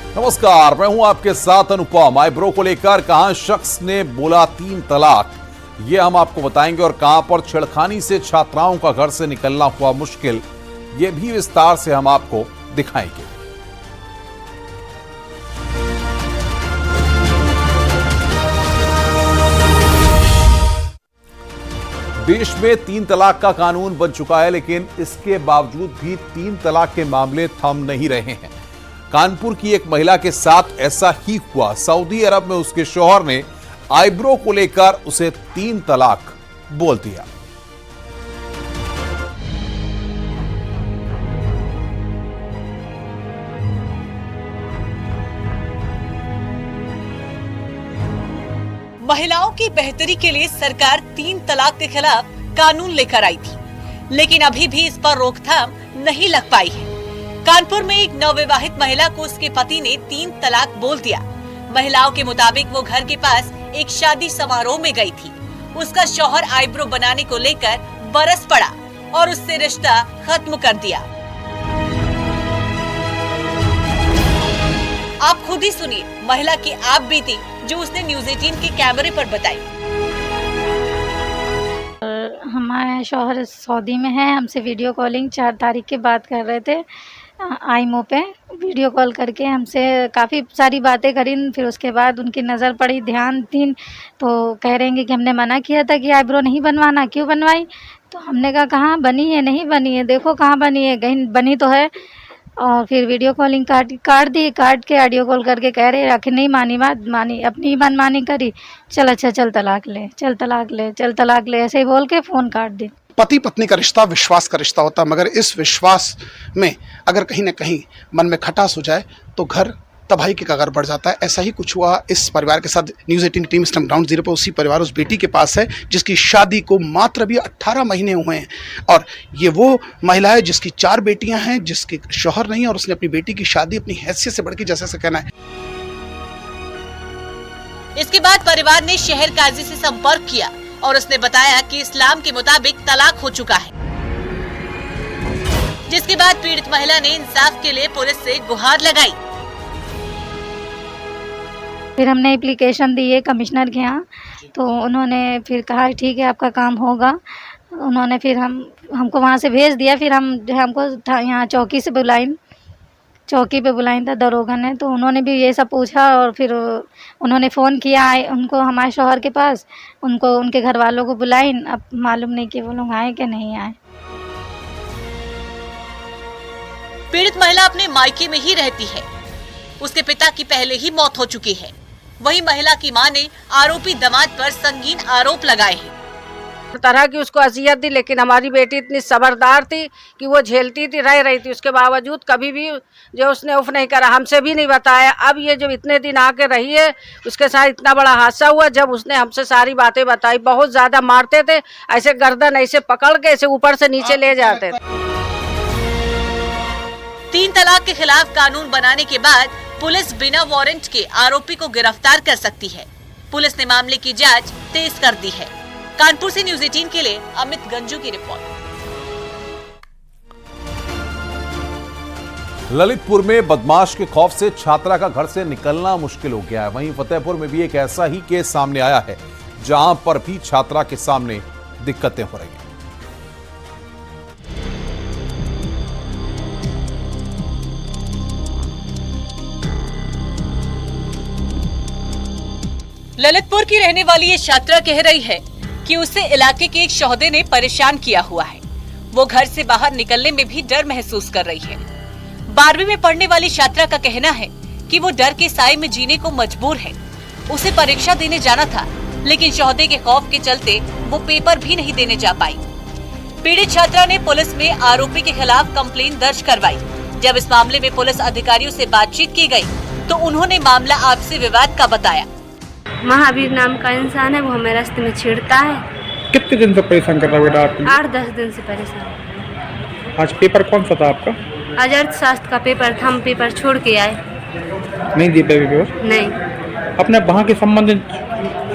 नमस्कार, मैं हूं आपके साथ अनुपम। आईब्रो को लेकर कहां शख्स ने बोला 3 तलाक, ये हम आपको बताएंगे। और कहां पर छेड़खानी से छात्राओं का घर से निकलना हुआ मुश्किल, ये भी विस्तार से हम आपको दिखाएंगे। देश में 3 तलाक का कानून बन चुका है, लेकिन इसके बावजूद भी 3 तलाक के मामले थम नहीं रहे हैं। कानपुर की एक महिला के साथ ऐसा ही हुआ। सऊदी अरब में उसके शौहर ने आईब्रो को लेकर उसे 3 तलाक बोल दिया। महिलाओं की बेहतरी के लिए सरकार 3 तलाक के खिलाफ कानून लेकर आई थी, लेकिन अभी भी इस पर रोकथाम नहीं लग पाई है। कानपुर में एक नवविवाहित महिला को उसके पति ने 3 तलाक बोल दिया। महिलाओं के मुताबिक वो घर के पास एक शादी समारोह में गई थी। उसका शौहर आईब्रो बनाने को लेकर बरस पड़ा और उससे रिश्ता खत्म कर दिया। आप खुद ही सुनिए महिला की आप बीती, जो उसने न्यूज़ 18 के कैमरे पर बताई। हमारे शौहर सऊदी में है, हमसे वीडियो कॉलिंग 4 तारीख के बात कर रहे थे। आईमो पे वीडियो कॉल करके हमसे काफ़ी सारी बातें करी। फिर उसके बाद उनकी नज़र पड़ी, ध्यान थी, तो कह रहे हैं कि हमने मना किया था कि आईब्रो नहीं बनवाना, क्यों बनवाई? तो हमने कहा कहाँ बनी है, नहीं बनी है, देखो कहाँ बनी है, कहीं बनी तो है। और फिर वीडियो कॉलिंग काट दी, काट के ऑडियो कॉल करके कह रहे आखिर नहीं मानी, बात मानी, अपनी मनमानी करी, चल अच्छा चल तलाक ले, चल तलाक ले, चल तलाक ले, ऐसे ही बोल के फ़ोन काट दी। पति पत्नी का रिश्ता विश्वास का रिश्ता होता है, मगर इस विश्वास में अगर कहीं ना कहीं मन में खटास हो जाए तो घर तबाही के कगार बढ़ जाता है। ऐसा ही कुछ हुआ इस परिवार के साथ। न्यूज़ 18 की टीम इस टाइम ग्राउंड जीरो पर उसी परिवार, उस बेटी के पास है जिसकी शादी को मात्र अभी 18 महीने हुए हैं। और ये वो महिला है जिसकी 4 बेटियां हैं, जिसके शौहर नहीं, और उसने अपनी बेटी की शादी अपनी हैसियत से बढ़ के, जैसे से कहना है। इसके बाद परिवार ने शहर काजी से संपर्क किया और उसने बताया कि इस्लाम के मुताबिक तलाक हो चुका है। जिसके बाद पीड़ित महिला ने इंसाफ के लिए पुलिस से गुहार लगाई। फिर हमने एप्लीकेशन दी है कमिश्नर के यहाँ, तो उन्होंने फिर कहा ठीक है आपका काम होगा। उन्होंने फिर हमको वहाँ से भेज दिया। फिर हमको यहाँ चौकी से चौकी पे बुलाई था दरोगा ने, तो उन्होंने भी ये सब पूछा। और फिर उन्होंने फ़ोन किया उनको, हमारे शौहर के पास, उनको उनके घर वालों को बुलाई। अब मालूम नहीं कि वो लोग आए कि नहीं आए। पीड़ित महिला अपने मायके में ही रहती है। उसके पिता की पहले ही मौत हो चुकी है। वहीं महिला की मां ने आरोपी दामाद पर संगीन आरोप लगाए हैं। तरह की उसको अजियत दी, लेकिन हमारी बेटी इतनी सबरदार थी कि वो झेलती थी, रह रही थी। उसके बावजूद कभी भी जो उसने उफ नहीं करा, हमसे भी नहीं बताया। अब ये जो इतने दिन आके रही है, उसके साथ इतना बड़ा हादसा हुआ। जब उसने हमसे सारी बातें बताई, बहुत ज्यादा मारते थे, ऐसे गर्दन ऐसे पकड़ के ऐसे ऊपर से नीचे ले जाते थे। 3 तलाक के खिलाफ कानून बनाने के बाद पुलिस बिना वारंट के आरोपी को गिरफ्तार कर सकती है। पुलिस ने मामले की जांच तेज कर दी है। कानपुर से न्यूज़ 18 के लिए अमित गंजू की रिपोर्ट। ललितपुर में बदमाश के खौफ से छात्रा का घर से निकलना मुश्किल हो गया है। वहीं फतेहपुर में भी एक ऐसा ही केस सामने आया है, जहां पर भी छात्रा के सामने दिक्कतें हो रही हैं। ललितपुर की रहने वाली ये छात्रा कह रही है कि उसे इलाके के एक शौहदे ने परेशान किया हुआ है। वो घर से बाहर निकलने में भी डर महसूस कर रही है। 12वीं में पढ़ने वाली छात्रा का कहना है कि वो डर के साए में जीने को मजबूर है। उसे परीक्षा देने जाना था, लेकिन शौहदे के खौफ के चलते वो पेपर भी नहीं देने जा पाई। पीड़ित छात्रा ने पुलिस में आरोपी के खिलाफ कंप्लेंट दर्ज करवाई। जब इस मामले में पुलिस अधिकारियों से बातचीत की गई, तो उन्होंने मामला आपसी विवाद का बताया। महावीर नाम का इंसान है, वो हमें रास्ते में छेड़ता है। कितने दिन से परेशान कर रहा है बेटा आपको? 8-10 दिन से परेशान। आज पेपर कौन सा था आपका? आज अर्थशास्त्र का पेपर था, हम पेपर छोड़ के आए। नहीं दिए पेपर? नहीं। अपने वहाँ के संबंधित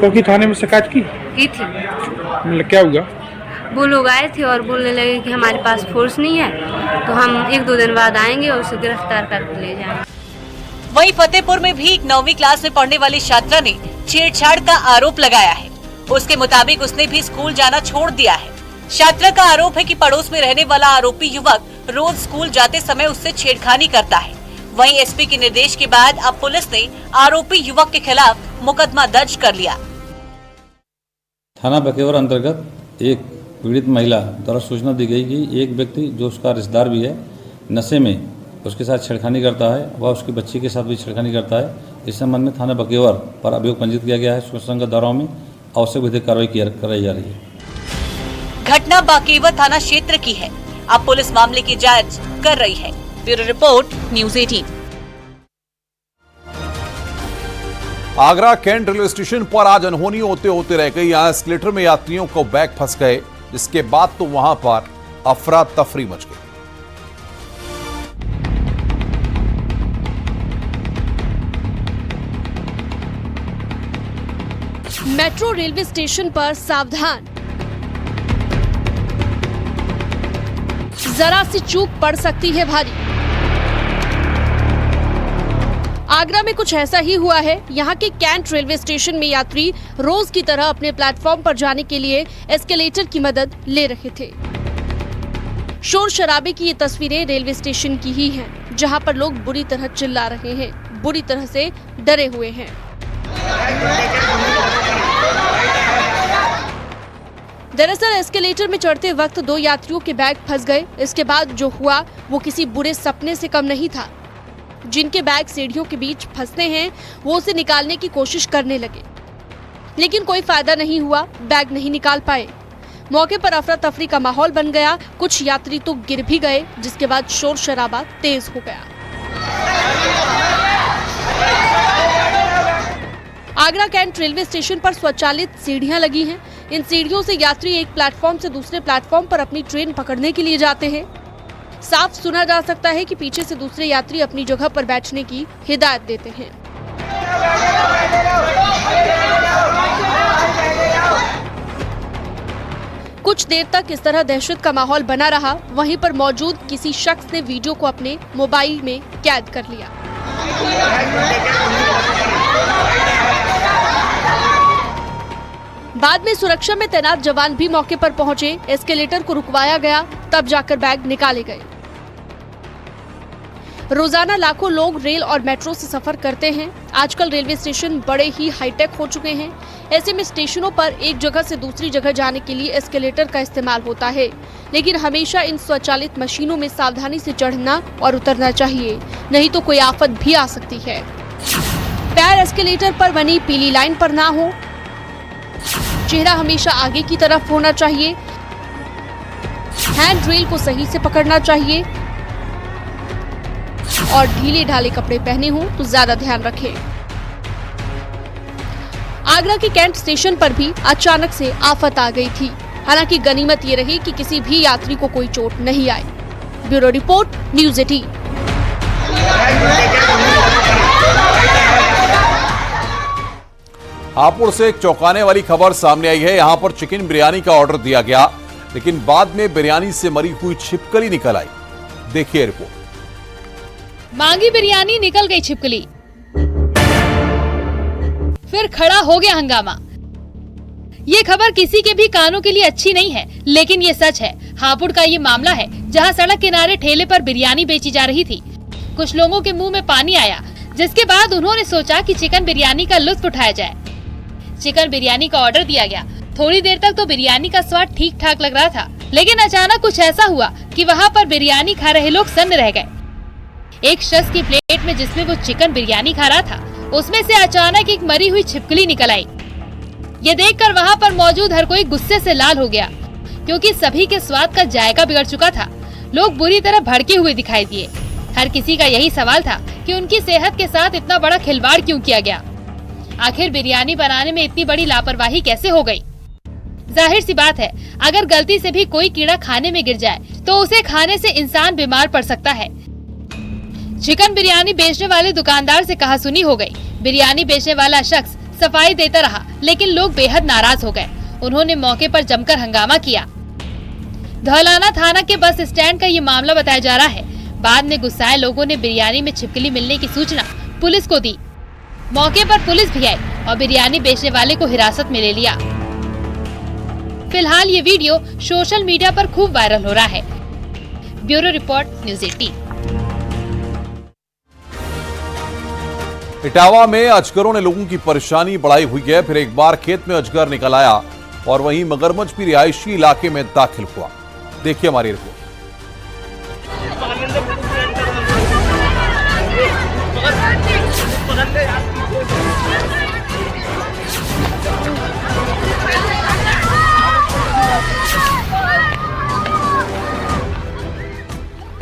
चौकी थाने में शिकायत की थी। मतलब क्या हुआ? वो लोग आए थे और बोलने लगे कि हमारे पास फोर्स नहीं है, तो हम 1-2 दिन बाद आएंगे और उसे गिरफ्तार करके ले जाएंगे। वहीं फतेहपुर में भी एक 9वीं क्लास में पढ़ने वाली छात्रा ने छेड़छाड़ का आरोप लगाया है। उसके मुताबिक उसने भी स्कूल जाना छोड़ दिया है। छात्रा का आरोप है कि पड़ोस में रहने वाला आरोपी युवक रोज स्कूल जाते समय उससे छेड़खानी करता है। वहीं एसपी के निर्देश के बाद अब पुलिस ने आरोपी युवक के खिलाफ मुकदमा दर्ज कर लिया। थाना बकेवर अंतर्गत एक पीड़ित महिला द्वारा सूचना दी गई कि एक व्यक्ति जो उसका रिश्तेदार भी है नशे में उसके साथ छेड़खानी करता है व उसकी बच्ची के साथ भी छेड़खानी करता है। इस संबंध में थाना बकेवर पर अभियोग पंजीकृत किया गया है। सुसंगत धाराओं में आवश्यक विधिक कार्रवाई कराई जा रही है। घटना बाकेवर थाना क्षेत्र की है। अब पुलिस मामले की जांच कर रही है। Bureau report, news 18। Agra Cantt railway station पर आज अनहोनी होते होते रह गई। यहाँ एस्केलेटर में यात्रियों को बैग फंस गए, जिसके बाद तो वहां पर अफरा तफरी मच गई। मेट्रो रेलवे स्टेशन पर सावधान, जरा सी चूक पड़ सकती है भारी। आगरा में कुछ ऐसा ही हुआ है। यहाँ के कैंट रेलवे स्टेशन में यात्री रोज की तरह अपने प्लेटफॉर्म पर जाने के लिए एस्केलेटर की मदद ले रहे थे। शोर शराबे की ये तस्वीरें रेलवे स्टेशन की ही हैं, जहाँ पर लोग बुरी तरह चिल्ला रहे हैं, बुरी तरह से डरे हुए हैं। दरअसल एस्केलेटर में चढ़ते वक्त 2 यात्रियों के बैग फंस गए। इसके बाद जो हुआ वो किसी बुरे सपने से कम नहीं था। जिनके बैग सीढ़ियों के बीच फंसते हैं वो उसे निकालने की कोशिश करने लगे, लेकिन कोई फायदा नहीं हुआ, बैग नहीं निकाल पाए। मौके पर अफरा तफरी का माहौल बन गया। कुछ यात्री तो गिर भी गए, जिसके बाद शोर शराबा तेज हो गया। आगरा कैंट रेलवे स्टेशन पर स्वचालित सीढ़ियां लगी हैं। इन सीढ़ियों से यात्री एक प्लेटफॉर्म से दूसरे प्लेटफॉर्म पर अपनी ट्रेन पकड़ने के लिए जाते हैं। साफ सुना जा सकता है कि पीछे से दूसरे यात्री अपनी जगह पर बैठने की हिदायत देते हैं। कुछ देर तक इस तरह दहशत का माहौल बना रहा। वहीं पर मौजूद किसी शख्स ने वीडियो को अपने मोबाइल में कैद कर लिया। बाद में सुरक्षा में तैनात जवान भी मौके पर पहुंचे। एस्केलेटर को रुकवाया गया, तब जाकर बैग निकाले गए। रोजाना लाखों लोग रेल और मेट्रो से सफर करते हैं। आजकल रेलवे स्टेशन बड़े ही हाईटेक हो चुके हैं। ऐसे में स्टेशनों पर एक जगह से दूसरी जगह जाने के लिए एस्केलेटर का इस्तेमाल होता है, लेकिन हमेशा इन स्वचालित मशीनों में सावधानी से चढ़ना और उतरना चाहिए, नहीं तो कोई आफत भी आ सकती है। पैर एस्केलेटर पर बनी पीली लाइन पर ना हो, चेहरा हमेशा आगे की तरफ होना चाहिए, हैंड रेल को सही से पकड़ना चाहिए और ढीले ढाले कपड़े पहने हों तो ज्यादा ध्यान रखें। आगरा के कैंट स्टेशन पर भी अचानक से आफत आ गई थी। हालांकि गनीमत ये रही कि किसी भी यात्री को कोई चोट नहीं आई। Bureau report, news 18। हापुड़ से एक चौंकाने वाली खबर सामने आई है। यहां पर चिकन बिरयानी का ऑर्डर दिया गया, लेकिन बाद में बिरयानी से मरी हुई छिपकली निकल आई। देखिए रिपोर्ट। मांगी बिरयानी निकल गई छिपकली, फिर खड़ा हो गया हंगामा। ये खबर किसी के भी कानों के लिए अच्छी नहीं है, लेकिन ये सच है। हापुड़ का ये मामला है, जहां सड़क किनारे ठेले पर बिरयानी बेची जा रही थी। कुछ लोगों के मुंह में पानी आया, जिसके बाद उन्होंने सोचा कि चिकन बिरयानी का लुत्फ उठाया जाए। चिकन बिरयानी का ऑर्डर दिया गया। थोड़ी देर तक तो बिरयानी का स्वाद ठीक ठाक लग रहा था, लेकिन अचानक कुछ ऐसा हुआ कि वहाँ पर बिरयानी खा रहे लोग सन्न रह गए। एक शख्स की प्लेट में जिसमें वो चिकन बिरयानी खा रहा था, उसमें से अचानक एक मरी हुई छिपकली निकल आई। ये देखकर वहाँ पर मौजूद हर कोई गुस्से से लाल हो गया, क्योंकि सभी के स्वाद का जायका बिगड़ चुका था। लोग बुरी तरह भड़के हुए दिखाई दिए। हर किसी का यही सवाल था कि उनकी सेहत के साथ इतना बड़ा खिलवाड़ क्यों किया गया। आखिर बिरयानी बनाने में इतनी बड़ी लापरवाही कैसे हो गई। जाहिर सी बात है, अगर गलती से भी कोई कीड़ा खाने में गिर जाए तो उसे खाने से इंसान बीमार पड़ सकता है। चिकन बिरयानी बेचने वाले दुकानदार से कहासुनी हो गई। बिरयानी बेचने वाला शख्स सफाई देता रहा, लेकिन लोग बेहद नाराज हो गए। उन्होंने मौके पर जमकर हंगामा किया। धौलाना थाना के बस स्टैंड का ये मामला बताया जा रहा है। बाद में गुस्साए लोगों ने बिरयानी में छिपकली मिलने की सूचना पुलिस को दी। मौके पर पुलिस भी आई और बिरयानी बेचने वाले को हिरासत में ले लिया। फिलहाल ये वीडियो सोशल मीडिया पर खूब वायरल हो रहा है। Bureau report, news 18। इटावा में अजगरों ने लोगों की परेशानी बढ़ाई हुई है। फिर एक बार खेत में अजगर निकल आया और वहीं मगरमच्छ भी रिहायशी इलाके में दाखिल हुआ। देखिए हमारी रिपोर्ट।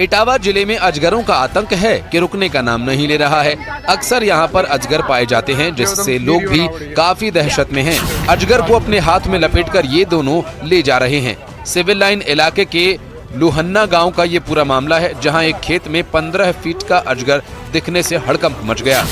इटावा जिले में अजगरों का आतंक है कि रुकने का नाम नहीं ले रहा है। अक्सर यहाँ पर अजगर पाए जाते हैं, जिससे लोग भी काफी दहशत में हैं। अजगर को अपने हाथ में लपेटकर ये दोनों ले जा रहे हैं। सिविल लाइन इलाके के लुहन्ना गांव का ये पूरा मामला है, जहां एक खेत में 15 फीट का अजगर दिखने से हड़कंप मच गया।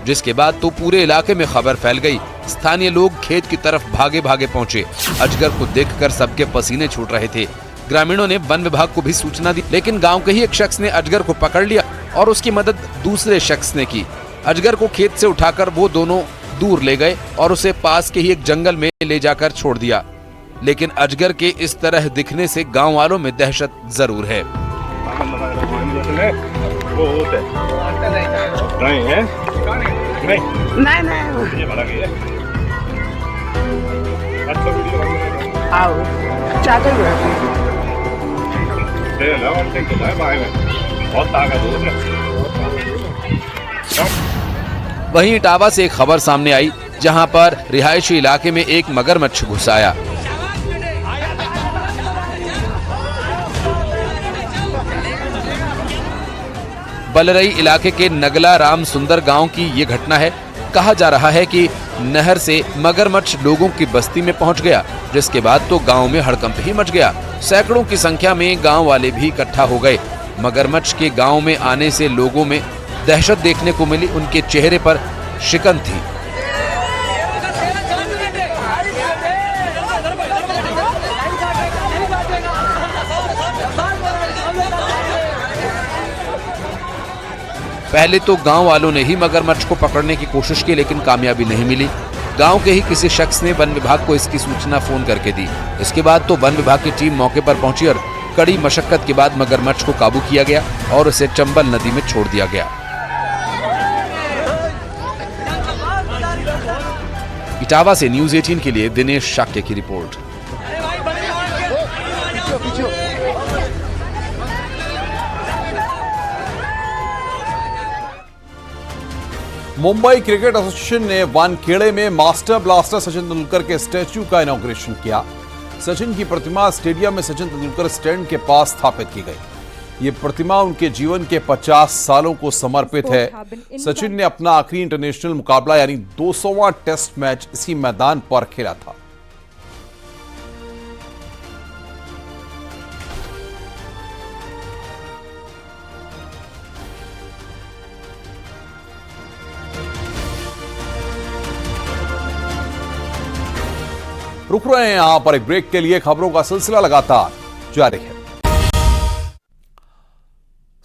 जिसके बाद तो पूरे इलाके में खबर फैल गई। स्थानीय लोग खेत की तरफ भागे भागे पहुंचे। अजगर को देखकर सबके पसीने छूट रहे थे। ग्रामीणों ने वन विभाग को भी सूचना दी, लेकिन गांव के ही एक शख्स ने अजगर को पकड़ लिया और उसकी मदद दूसरे शख्स ने की। अजगर को खेत से उठाकर वो दोनों दूर ले गए और उसे पास के ही एक जंगल में ले जाकर छोड़ दिया। लेकिन अजगर के इस तरह दिखने से गाँव वालों में दहशत जरूर है। वहीं इटावा से एक खबर सामने आई, जहां पर रिहायशी इलाके में एक मगरमच्छ घुस आया। बलरई इलाके के नगला राम सुंदर गांव की ये घटना है। कहा जा रहा है कि नहर से मगरमच्छ लोगों की बस्ती में पहुंच गया, जिसके बाद तो गांव में हड़कंप ही मच गया। सैकड़ों की संख्या में गांव वाले भी इकट्ठा हो गए। मगरमच्छ के गांव में आने से लोगों में दहशत देखने को मिली। उनके चेहरे पर शिकन थी। पहले तो गांव वालों ने ही मगरमच्छ को पकड़ने की कोशिश की, लेकिन कामयाबी नहीं मिली। गांव के ही किसी शख्स ने वन विभाग को इसकी सूचना फोन करके दी। इसके बाद तो वन विभाग की टीम मौके पर पहुंची और कड़ी मशक्कत के बाद मगरमच्छ को काबू किया गया और उसे चंबल नदी में छोड़ दिया गया। इटावा से न्यूज़ 18 के लिए दिनेश शाक्य की रिपोर्ट। मुंबई क्रिकेट एसोसिएशन ने वानखेड़े में मास्टर ब्लास्टर सचिन तेंदुलकर के स्टैच्यू का इनॉग्रेशन किया। सचिन की प्रतिमा स्टेडियम में सचिन तेंदुलकर स्टैंड के पास स्थापित की गई। ये प्रतिमा उनके जीवन के 50 सालों को समर्पित है। सचिन ने अपना आखिरी इंटरनेशनल मुकाबला यानी 200वां टेस्ट मैच इसी मैदान पर खेला था। रुक रहे हैं यहां पर एक ब्रेक के लिए। खबरों का सिलसिला लगातार जारी है।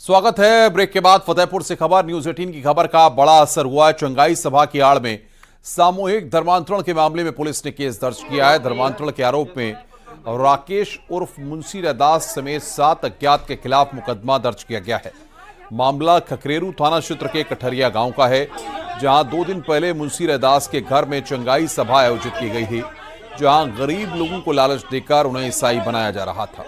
स्वागत है। ब्रेक के बाद फतेहपुर से खबर। न्यूज़ 18 की खबर का बड़ा असर हुआ है। चंगाई सभा की आड़ में सामूहिक धर्मांतरण के मामले में पुलिस ने केस दर्ज किया है। धर्मांतरण के आरोप में राकेश उर्फ मुंशी रैदास समेत 7 अज्ञात के खिलाफ मुकदमा दर्ज किया गया है। मामला खकरेरू थाना क्षेत्र के कठरिया गांव का है, जहां 2 दिन पहले मुंशी रैदास के घर में चंगाई सभा आयोजित की गई थी, जहां गरीब लोगों को लालच देकर उन्हें ईसाई बनाया जा रहा था।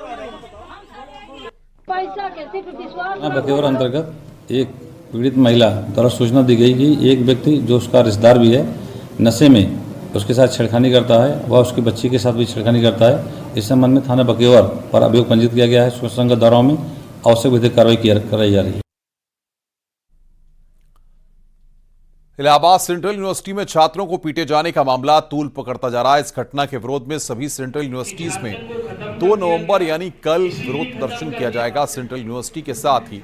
बकेवर अंतर्गत एक पीड़ित महिला द्वारा सूचना दी गई कि एक व्यक्ति जो उसका रिश्तेदार भी है, नशे में उसके साथ छेड़खानी करता है, वह उसकी बच्ची के साथ भी छेड़खानी करता है। इस संबंध में थाना बकेवर पर अभियोग पंजीकृत किया गया है। सुसंगत धाराओं में आवश्यक विधिक कार्रवाई कराई जा रही है। इलाहाबाद सेंट्रल यूनिवर्सिटी में छात्रों को पीटे जाने का मामला तूल पकड़ता जा रहा है। इस घटना के विरोध में सभी सेंट्रल यूनिवर्सिटीज में 2 नवंबर यानी कल विरोध प्रदर्शन किया जाएगा। सेंट्रल यूनिवर्सिटी के साथ ही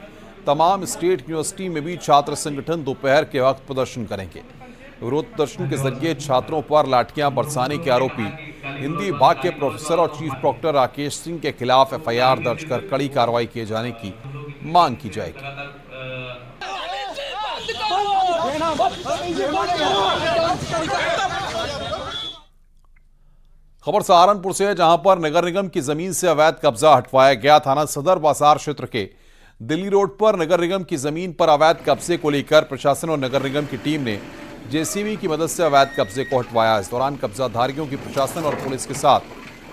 तमाम स्टेट यूनिवर्सिटी में भी छात्र संगठन दोपहर के वक्त प्रदर्शन करेंगे। विरोध प्रदर्शन के जरिए छात्रों पर लाठियां बरसाने के आरोपी हिंदी विभाग के प्रोफेसर और चीफ प्रॉक्टर राकेश सिंह के खिलाफ एफआईआर दर्ज कर कड़ी कार्रवाई किए जाने की मांग की जाएगी। खबर सहारनपुर से है, जहां पर नगर निगम की जमीन से अवैध कब्जा हटवाया गया। थाना सदर बाजार क्षेत्र के दिल्ली रोड पर नगर निगम की जमीन पर अवैध कब्जे को लेकर प्रशासन और नगर निगम की टीम ने जेसीबी की मदद से अवैध कब्जे को हटवाया। इस दौरान कब्जाधारियों की प्रशासन और पुलिस के साथ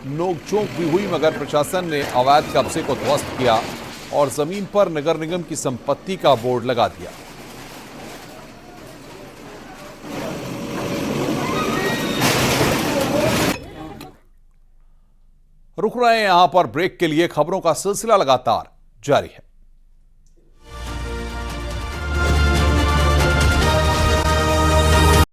नोकझोंक भी हुई, मगर प्रशासन ने अवैध कब्जे को ध्वस्त किया और जमीन पर नगर निगम की संपत्ति का बोर्ड लगा दिया। रुक रहे हैं यहां पर ब्रेक के लिए। खबरों का सिलसिला लगातार जारी है।